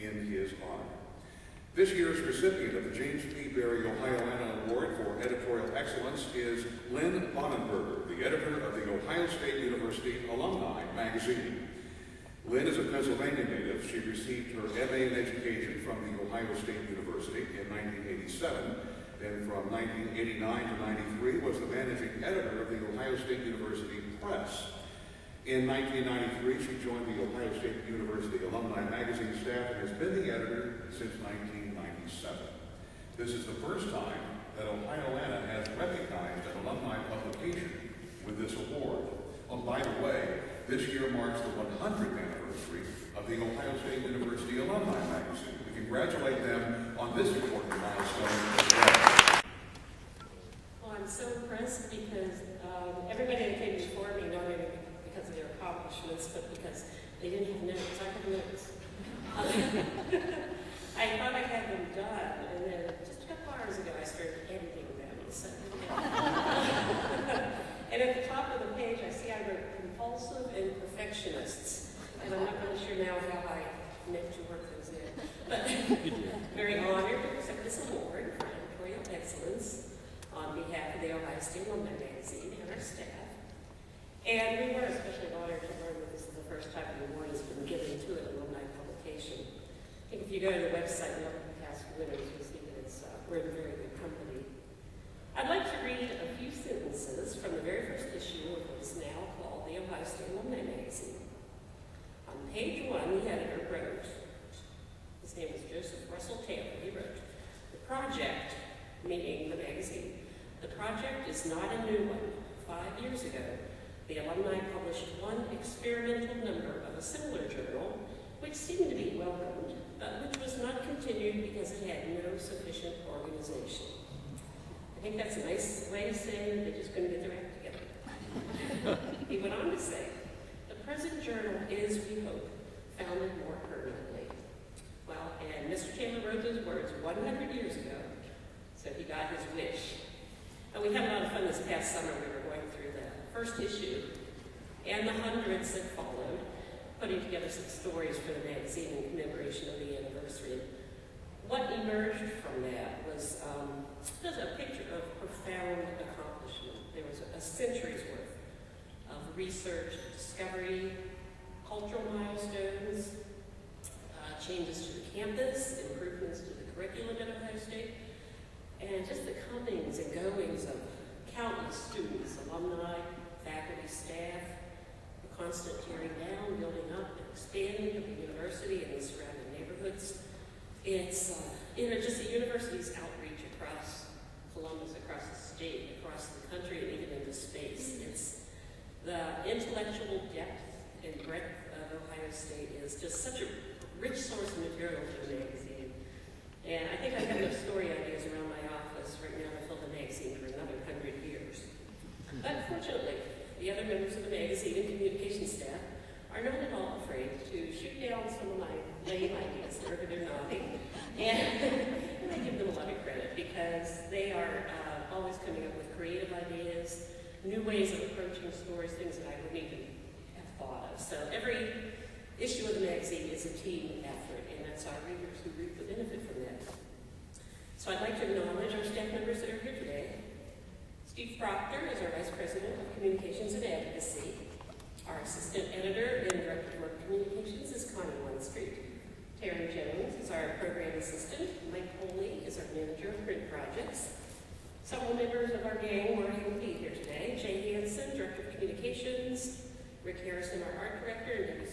in his honor. This year's recipient of the James P. Barry Ohioana Award for Editorial Excellence is Lynne Bonenberger, the editor of the Ohio State University Alumni magazine. Lynne is a Pennsylvania native. She received her MA in Education from the Ohio State University in 1987. Then from 1989 to 93 was the managing editor of the Ohio State University Press. In 1993, she joined the Ohio State University Alumni magazine staff and has been the editor since 1997. This is the first time that Ohioana has recognized an alumni publication with this award. Oh, by the way, this year marks the 100th anniversary of the Ohio State University Alumni magazine. We congratulate them on this important milestone as well. Well, I'm so impressed because everybody that came before me, not only because of their accomplishments, but because they didn't have notes. I have notes. I thought I had them done, and then just a couple hours ago I started editing them. So, and at the top of the page I see I wrote compulsive and perfectionists, and I'm not really sure now how I meant to work those in. But very honored to accept this award for editorial excellence on behalf of the Ohio State Alumni magazine and our staff. And we were especially honored to learn that this is the first time the award has been given to an alumni publication. I think if you go to the website and look at the past winners, you'll see that we're in very good company. I'd like to read a few sentences from the very first issue of what is now called the Ohio State Alumni magazine. On page 1, the editor wrote, his name was Joseph Russell Taylor, he wrote, "The project," meaning the magazine, "the project is not a new one. 5 years ago, the alumni published one experimental number of a similar journal, which seemed to be welcomed, but which was not continued because it had no sufficient organization." I think that's a nice way of saying they just couldn't get their act together. He went on to say, "The present journal is, we hope, founded more permanently." Well, and Mr. Taylor wrote those words 100 years ago, so he got his wish. And we had a lot of fun this past summer. We were going through the first issue and the hundreds that followed, putting together some stories for the magazine in commemoration of the anniversary. What emerged from that was just a picture of profound accomplishment. There was a century's worth of research, discovery, cultural milestones, changes to the campus, improvements to the curriculum at Ohio State, and just the comings and goings of countless students, alumni, faculty, staff, the constant tearing down, building up, and expanding of the university and the surrounding neighborhoods. It's just the university's outreach across Columbus, across the state, across the country, and even into space. It's the intellectual depth and breadth of Ohio State is just such a rich source of material for the magazine. And I think I have enough story ideas around my office right now to fill the magazine for another 100 years. But fortunately, the other members of the magazine and communication staff are not at all afraid to shoot down some of my lame ideas. They're over there nodding. And I give them a lot of credit because they are always coming up with creative ideas, new ways of approaching stories, things that I wouldn't even have thought of. So every issue of the magazine is a team effort, and that's our readers who reap the benefit from that. So I'd like to acknowledge our staff members that are here today. Steve Proctor is our Vice President of Communications and Advocacy. Our Assistant Editor and Director of Communications is Connie Lundstreet. Taryn Jones is our Program Assistant. Mike Foley is our Manager of Print Projects. Several members of our gang were able to be here today. Jay Hansen, Director of Communications. Rick Harrison, our Art Director, and Debbie